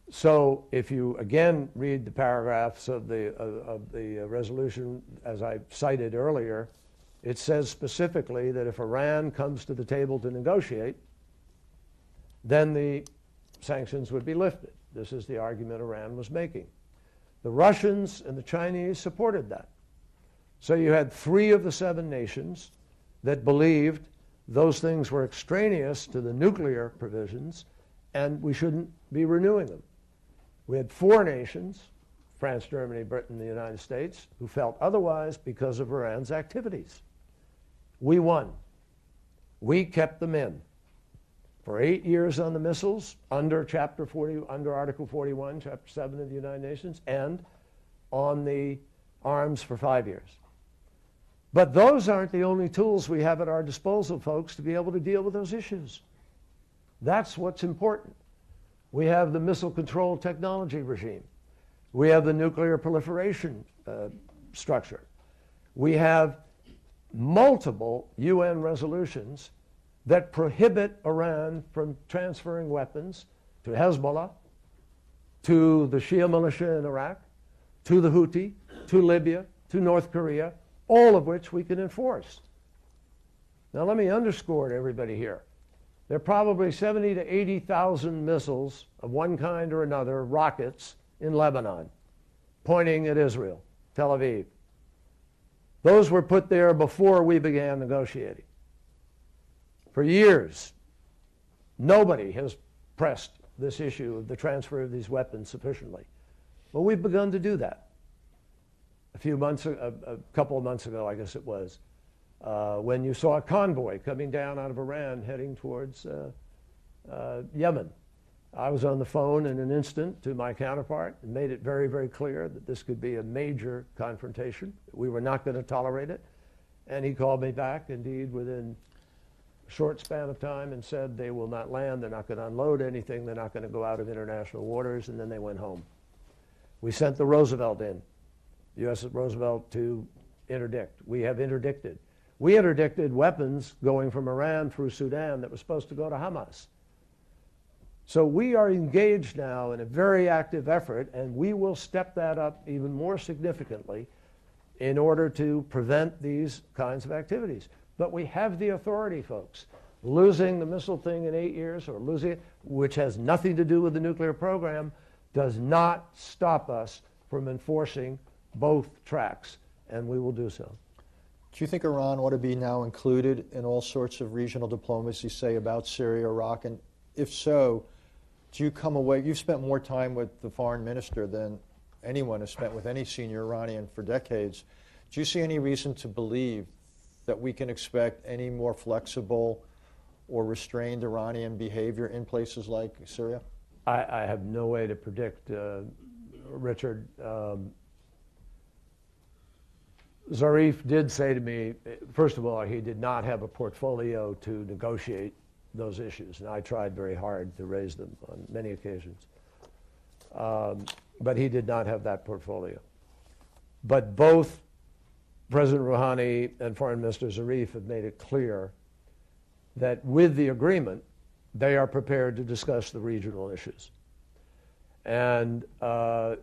So if you again read the paragraphs of the resolution, as I cited earlier, it says specifically that if Iran comes to the table to negotiate, then the sanctions would be lifted. This is the argument Iran was making. The Russians and the Chinese supported that. So you had 3 of the 7 nations that believed those things were extraneous to the nuclear provisions and we shouldn't be renewing them. We had 4 nations, France, Germany, Britain, the United States, who felt otherwise because of Iran's activities. We won. We kept them in. For 8 years on the missiles, under Chapter 40, under Article 41, Chapter 7 of the United Nations, and on the arms for 5 years. But those aren't the only tools we have at our disposal, folks, to be able to deal with those issues. That's what's important. We have the missile control technology regime. We have the nuclear proliferation structure. We have multiple UN resolutions that prohibit Iran from transferring weapons to Hezbollah, to the Shia militia in Iraq, to the Houthi, to Libya, to North Korea, all of which we can enforce. Now let me underscore to everybody here. There are probably 70 to 80,000 missiles of one kind or another, rockets, in Lebanon, pointing at Israel, Tel Aviv. Those were put there before we began negotiating. For years, nobody has pressed this issue of the transfer of these weapons sufficiently. Well, we've begun to do that. A couple of months ago, I guess it was, when you saw a convoy coming down out of Iran heading towards Yemen. I was on the phone in an instant to my counterpart and made it very, very clear that this could be a major confrontation. We were not going to tolerate it. And he called me back, indeed, within a short span of time and said they will not land, they're not going to unload anything, they're not going to go out of international waters, and then they went home. We sent the Roosevelt in, USS Roosevelt, to interdict. We have interdicted. We interdicted weapons going from Iran through Sudan that was supposed to go to Hamas. So we are engaged now in a very active effort, and we will step that up even more significantly in order to prevent these kinds of activities. But we have the authority, folks. Losing the missile thing in 8 years, or losing it, which has nothing to do with the nuclear program, does not stop us from enforcing both tracks, and we will do so. Do you think Iran ought to be now included in all sorts of regional diplomacy, say about Syria, Iraq? And if so, do you come away, you've spent more time with the foreign minister than anyone has spent with any senior Iranian for decades. Do you see any reason to believe that we can expect any more flexible or restrained Iranian behavior in places like Syria? I have no way to predict, Richard. Zarif did say to me, first of all, he did not have a portfolio to negotiate those issues, and I tried very hard to raise them on many occasions. But he did not have that portfolio. But both President Rouhani and Foreign Minister Zarif have made it clear that with the agreement, they are prepared to discuss the regional issues. And I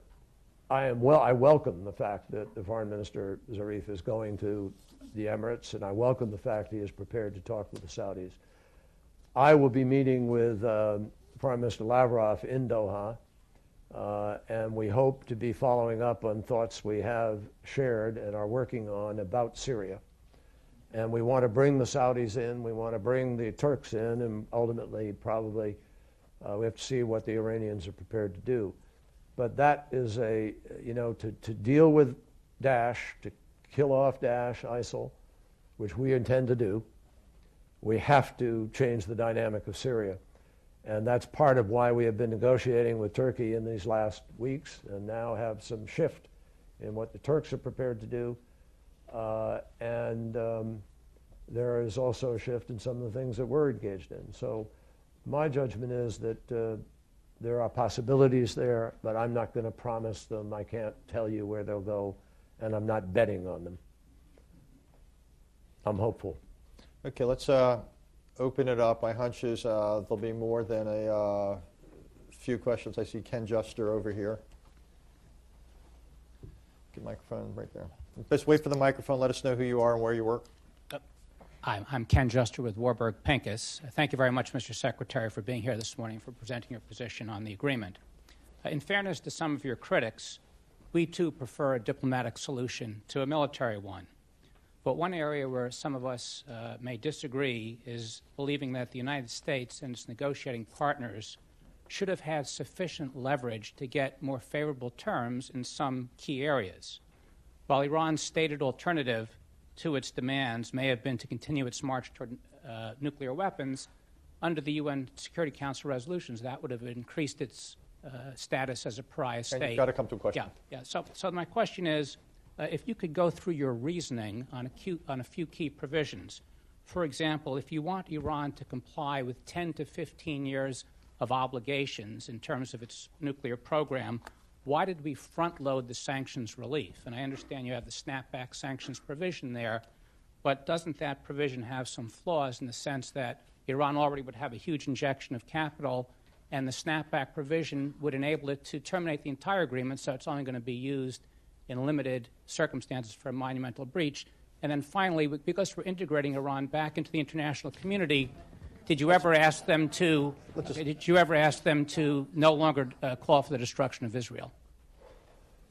welcome the fact that the Foreign Minister Zarif is going to the Emirates, and I welcome the fact he is prepared to talk with the Saudis. I will be meeting with Foreign Minister Lavrov in Doha, and we hope to be following up on thoughts we have shared and are working on about Syria. And we want to bring the Saudis in, we want to bring the Turks in, and ultimately probably we have to see what the Iranians are prepared to do. But that is to deal with Daesh, to kill off Daesh, ISIL, which we intend to do, we have to change the dynamic of Syria. And that's part of why we have been negotiating with Turkey in these last weeks and now have some shift in what the Turks are prepared to do. There is also a shift in some of the things that we're engaged in. So my judgment is that there are possibilities there, but I'm not going to promise them. I can't tell you where they'll go, and I'm not betting on them. I'm hopeful. Okay, let's open it up. My hunch is there'll be more than a few questions. I see Ken Juster over here. Good microphone right there. Just wait for the microphone. Let us know who you are and where you work. I'm Ken Juster with Warburg Pincus. Thank you very much, Mr. Secretary, for being here this morning, for presenting your position on the agreement. In fairness to some of your critics, we too prefer a diplomatic solution to a military one. But one area where some of us may disagree is believing that the United States and its negotiating partners should have had sufficient leverage to get more favorable terms in some key areas. While Iran's stated alternative to its demands may have been to continue its march toward nuclear weapons, under the UN Security Council resolutions, that would have increased its status as a pariah state. And you've got to come to a question. Yeah. So my question is, if you could go through your reasoning on a few key provisions. For example, if you want Iran to comply with 10 to 15 years of obligations in terms of its nuclear program, why did we front-load the sanctions relief? And I understand you have the snapback sanctions provision there, but doesn't that provision have some flaws in the sense that Iran already would have a huge injection of capital, and the snapback provision would enable it to terminate the entire agreement, so it's only going to be used in limited circumstances for a monumental breach? And then finally, because we're integrating Iran back into the international community, did you ever ask them to no longer call for the destruction of Israel?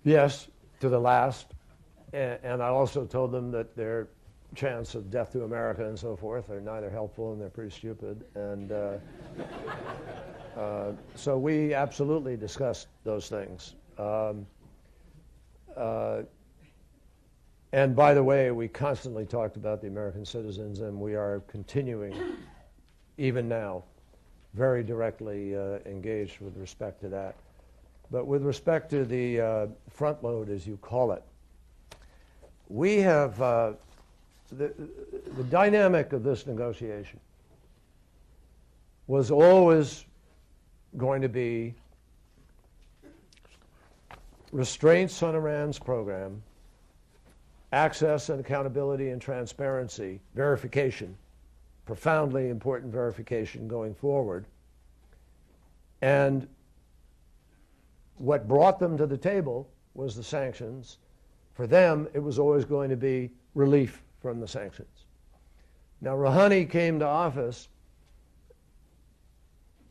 Yes, to the last. And I also told them that their chance of death to America and so forth are neither helpful and they're pretty stupid. And so we absolutely discussed those things. And by the way, we constantly talked about the American citizens, and we are continuing, even now, very directly engaged with respect to that. But with respect to the front load, as you call it, we have the dynamic of this negotiation was always going to be restraints on Iran's program, access and accountability and transparency, verification, profoundly important verification going forward. And what brought them to the table was the sanctions. For them, it was always going to be relief from the sanctions. Now, Rouhani came to office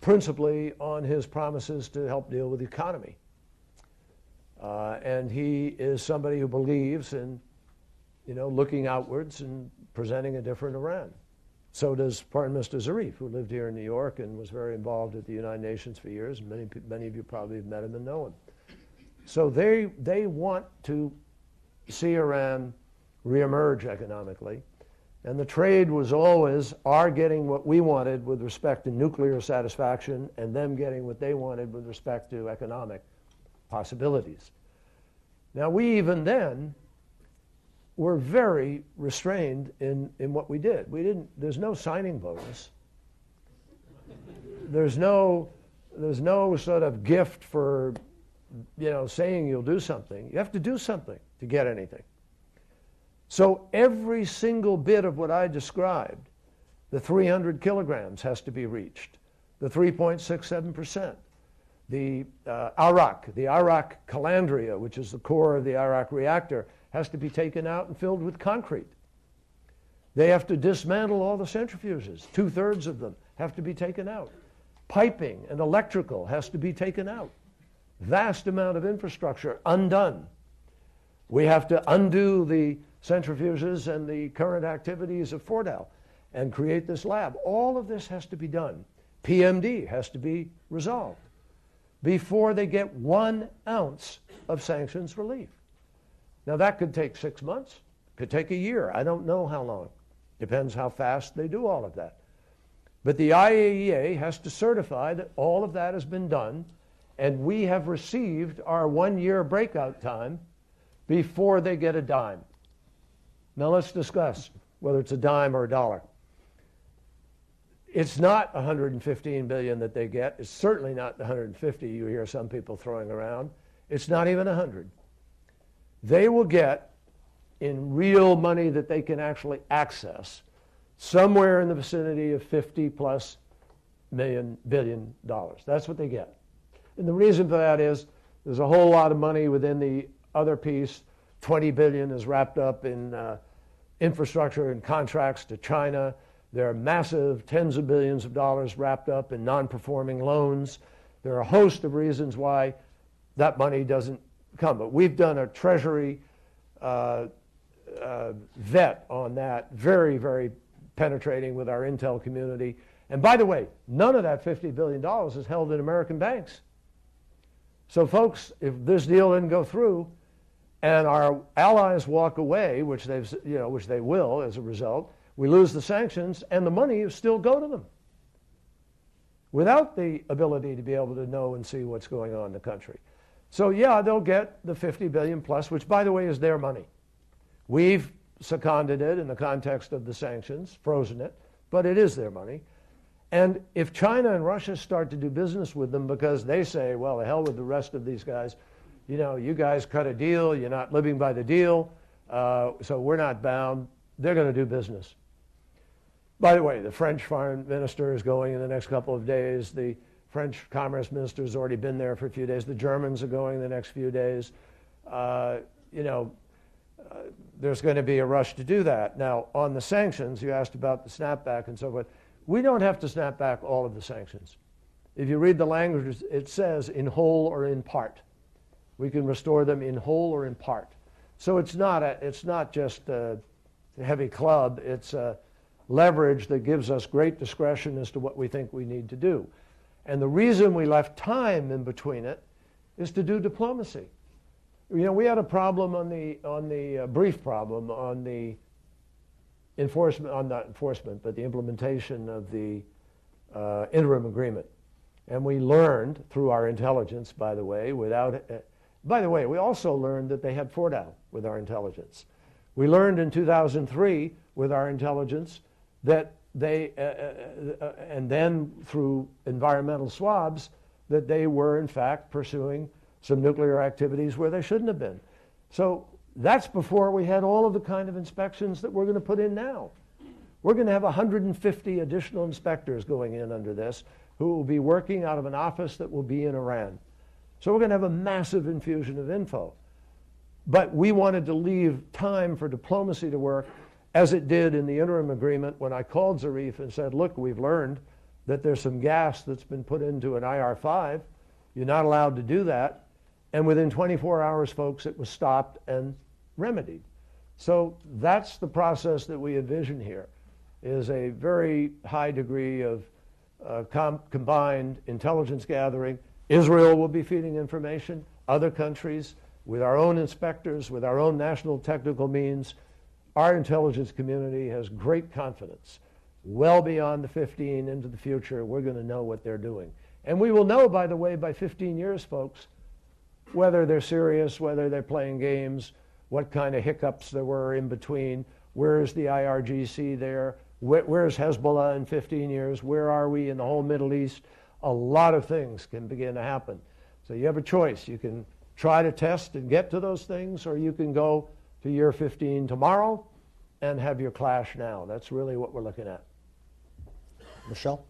principally on his promises to help deal with the economy. And he is somebody who believes in, looking outwards and presenting a different Iran. So does Foreign Minister Zarif, who lived here in New York and was very involved at the United Nations for years. Many of you probably have met him and know him. So they want to see Iran reemerge economically. And the trade was always our getting what we wanted with respect to nuclear satisfaction and them getting what they wanted with respect to economic possibilities. Now, we even then were very restrained in what we did. There's no signing bonus. There's no sort of gift for, saying you'll do something. You have to do something to get anything. So every single bit of what I described, the 300 kilograms has to be reached, the 3.67%. The Arak calandria, which is the core of the Arak reactor, has to be taken out and filled with concrete. They have to dismantle all the centrifuges. 2/3 of them have to be taken out. Piping and electrical has to be taken out. Vast amount of infrastructure undone. We have to undo the centrifuges and the current activities of Fordow and create this lab. All of this has to be done. PMD has to be resolved before they get 1 ounce of sanctions relief. Now, that could take 6 months, could take a year. I don't know how long. Depends how fast they do all of that. But the IAEA has to certify that all of that has been done, and we have received our 1-year breakout time before they get a dime. Now let's discuss whether it's a dime or a dollar. It's not $115 billion that they get. It's certainly not the 150 you hear some people throwing around. It's not even 100. They will get, in real money that they can actually access, somewhere in the vicinity of $50+ billion. That's what they get. And the reason for that is there's a whole lot of money within the other piece. $20 billion is wrapped up in infrastructure and contracts to China. There are massive tens of billions of dollars wrapped up in non-performing loans. There are a host of reasons why that money doesn't come. But we've done a Treasury vet on that, very, very penetrating with our intel community. And by the way, none of that $50 billion is held in American banks. So folks, if this deal didn't go through and our allies walk away, which they will as a result, we lose the sanctions and the money will still go to them without the ability to be able to know and see what's going on in the country. So yeah, they'll get the $50 billion plus, which by the way is their money. We've seconded it in the context of the sanctions, frozen it, but it is their money. And if China and Russia start to do business with them because they say, well, the hell with the rest of these guys, you guys cut a deal, you're not living by the deal, so we're not bound, they're going to do business. By the way, the French foreign minister is going in the next couple of days. The French commerce minister has already been there for a few days. The Germans are going in the next few days. There's going to be a rush to do that. Now, on the sanctions, you asked about the snapback and so forth. We don't have to snap back all of the sanctions. If you read the language, it says in whole or in part. We can restore them in whole or in part. So it's not just a heavy club. It's a leverage that gives us great discretion as to what we think we need to do. And the reason we left time in between it is to do diplomacy. We had a problem on the brief problem on the not enforcement, but the implementation of the interim agreement. And we learned through our intelligence, by the way, we also learned that they had Fordow with our intelligence. We learned in 2003 with our intelligence that they, and then through environmental swabs, that they were in fact pursuing some nuclear activities where they shouldn't have been. So that's before we had all of the kind of inspections that we're going to put in now. We're going to have 150 additional inspectors going in under this who will be working out of an office that will be in Iran. So we're going to have a massive infusion of info. But we wanted to leave time for diplomacy to work, as it did in the interim agreement when I called Zarif and said, look, we've learned that there's some gas that's been put into an IR-5. You're not allowed to do that. And within 24 hours, folks, it was stopped and remedied. So that's the process that we envision here, is a very high degree of combined intelligence gathering. Israel will be feeding information, other countries, with our own inspectors, with our own national technical means. Our intelligence community has great confidence. Well beyond the 15 into the future, we're going to know what they're doing. And we will know, by the way, by 15 years, folks, whether they're serious, whether they're playing games, what kind of hiccups there were in between, where's the IRGC there, where's Hezbollah in 15 years, where are we in the whole Middle East. A lot of things can begin to happen. So you have a choice. You can try to test and get to those things, or you can go to year 15 tomorrow and have your clash now. That's really what we're looking at. Michelle?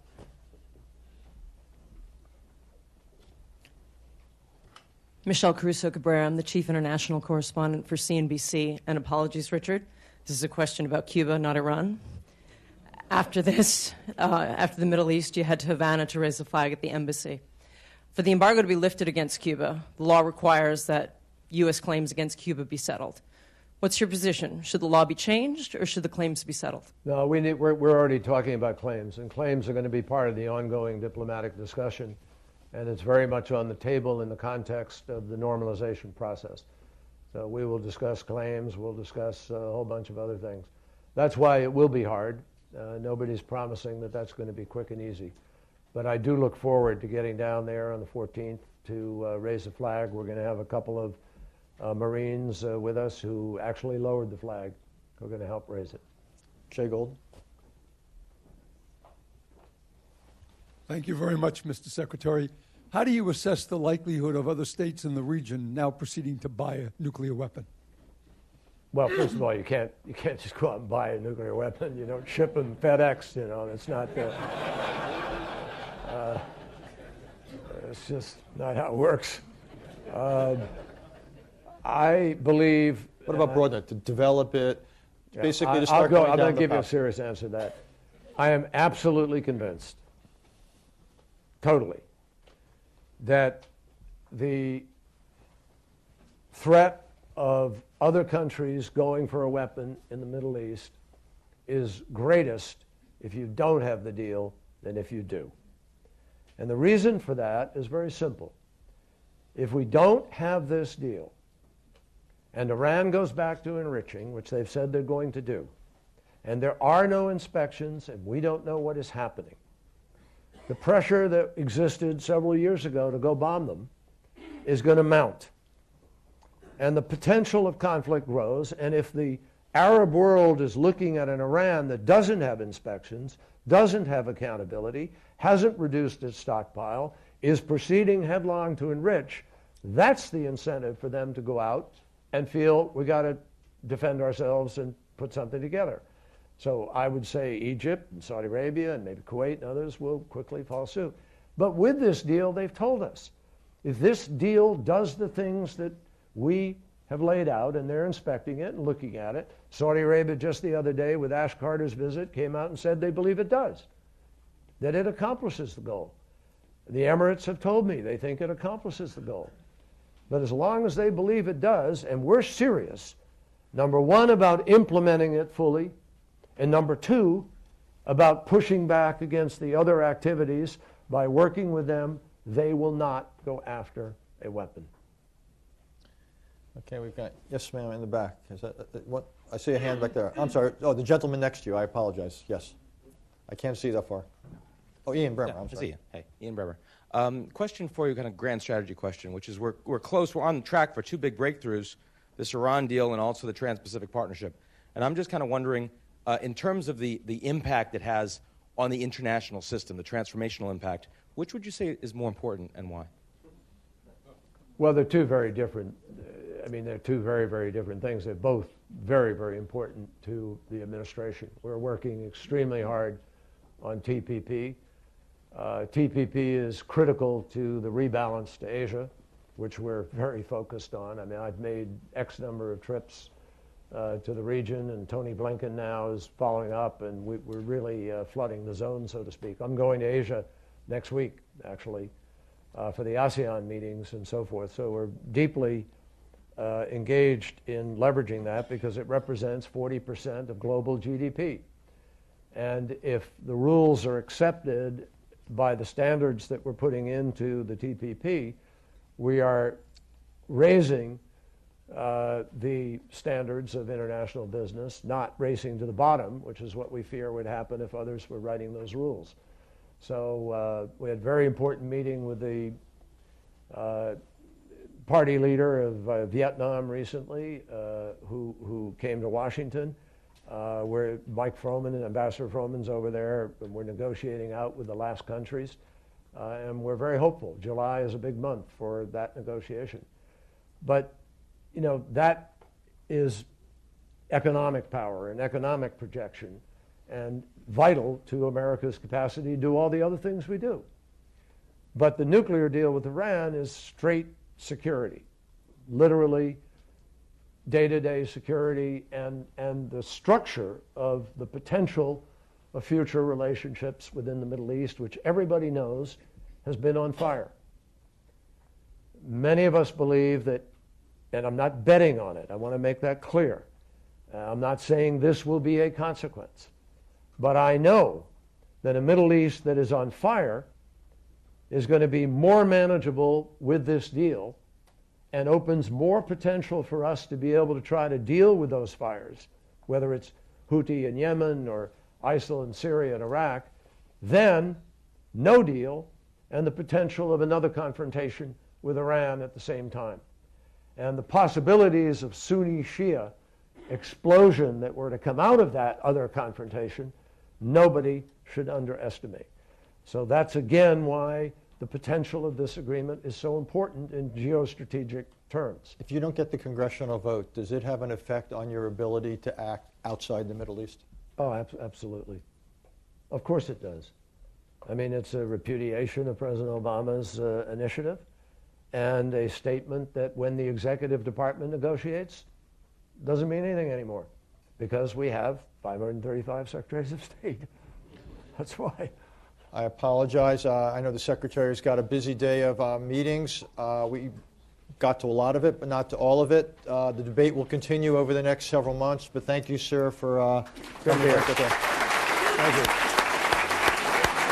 Michelle Caruso Cabrera. I'm the chief international correspondent for CNBC. And apologies, Richard. This is a question about Cuba, not Iran. After this, after the Middle East, you head to Havana to raise the flag at the embassy. For the embargo to be lifted against Cuba, the law requires that U.S. claims against Cuba be settled. What's your position? Should the law be changed or should the claims be settled? No, we're already talking about claims, and claims are going to be part of the ongoing diplomatic discussion, and it's very much on the table in the context of the normalization process. So we will discuss claims, we'll discuss a whole bunch of other things. That's why it will be hard. Nobody's promising that that's going to be quick and easy. But I do look forward to getting down there on the 14th to raise the flag. We're going to have a couple of Marines with us who actually lowered the flag. We're going to help raise it. Jay Gold. Thank you very much, Mr. Secretary. How do you assess the likelihood of other states in the region now proceeding to buy a nuclear weapon? Well, first of all, you can't just go out and buy a nuclear weapon. You don't ship them FedEx. That's not. It's just not how it works. I believe. What about broaden it, to develop it, basically to I'll start going I'm down going to the give you a path? serious answer to that. I am absolutely convinced, totally, that the threat of other countries going for a weapon in the Middle East is greatest if you don't have the deal than if you do. And the reason for that is very simple. If we don't have this deal, and Iran goes back to enriching, which they've said they're going to do, and there are no inspections, and we don't know what is happening, the pressure that existed several years ago to go bomb them is going to mount. And the potential of conflict grows, and if the Arab world is looking at an Iran that doesn't have inspections, doesn't have accountability, hasn't reduced its stockpile, is proceeding headlong to enrich, that's the incentive for them to go out and feel we got to defend ourselves and put something together. So I would say Egypt and Saudi Arabia and maybe Kuwait and others will quickly follow suit. But with this deal, they've told us, if this deal does the things that we have laid out, and they're inspecting it and looking at it, Saudi Arabia just the other day with Ash Carter's visit came out and said they believe it does, that it accomplishes the goal. The Emirates have told me they think it accomplishes the goal. But as long as they believe it does, and we're serious, number one, about implementing it fully, and number two, about pushing back against the other activities by working with them, they will not go after a weapon. Okay, we've got, yes, ma'am, in the back. Is that, what? I see a hand back there. I'm sorry. Oh, the gentleman next to you. I apologize. Yes. I can't see that far. Oh, Ian Bremer. I'm sorry. Ian. Hey, Ian Bremer. Question for you, kind of grand strategy question, which is we're close. We're on track for two big breakthroughs, this Iran deal and also the Trans-Pacific Partnership. And I'm just kind of wondering, in terms of the impact it has on the international system, the transformational impact, which would you say is more important and why? Well, they're two very different. They're two very, very different things. They're both very, very important to the administration. We're working extremely hard on TPP. TPP is critical to the rebalance to Asia, which we're very focused on. I've made X number of trips to the region, and Tony Blinken now is following up, and we're really flooding the zone, so to speak. I'm going to Asia next week, actually, for the ASEAN meetings and so forth. So we're deeply engaged in leveraging that because it represents 40% of global GDP. And if the rules are accepted by the standards that we're putting into the TPP, we are raising the standards of international business, not racing to the bottom, which is what we fear would happen if others were writing those rules. So we had a very important meeting with the party leader of Vietnam recently, who came to Washington, where Mike Froman and Ambassador Froman's over there, and we're negotiating out with the last countries, and we're very hopeful. July is a big month for that negotiation. But, that is economic power and economic projection, and vital to America's capacity to do all the other things we do. But the nuclear deal with Iran is straight security, literally day-to-day security, and the structure of the potential of future relationships within the Middle East, which everybody knows has been on fire. Many of us believe that and I'm not betting on it. I want to make that clear. I'm not saying this will be a consequence. But I know that a Middle East that is on fire is going to be more manageable with this deal and opens more potential for us to be able to try to deal with those fires, whether it's Houthi in Yemen or ISIL in Syria and Iraq, than no deal and the potential of another confrontation with Iran at the same time. And the possibilities of Sunni-Shia explosion that were to come out of that other confrontation, nobody should underestimate. So that's again why the potential of this agreement is so important in geostrategic terms. If you don't get the congressional vote, does it have an effect on your ability to act outside the Middle East? Oh, absolutely. Of course it does. I mean, it's a repudiation of President Obama's initiative and a statement that when the executive department negotiates, doesn't mean anything anymore because we have 535 secretaries of state. That's why. I apologize. I know the Secretary's got a busy day of meetings. We got to a lot of it, but not to all of it. The debate will continue over the next several months, but thank you, sir, for coming here. Thank you.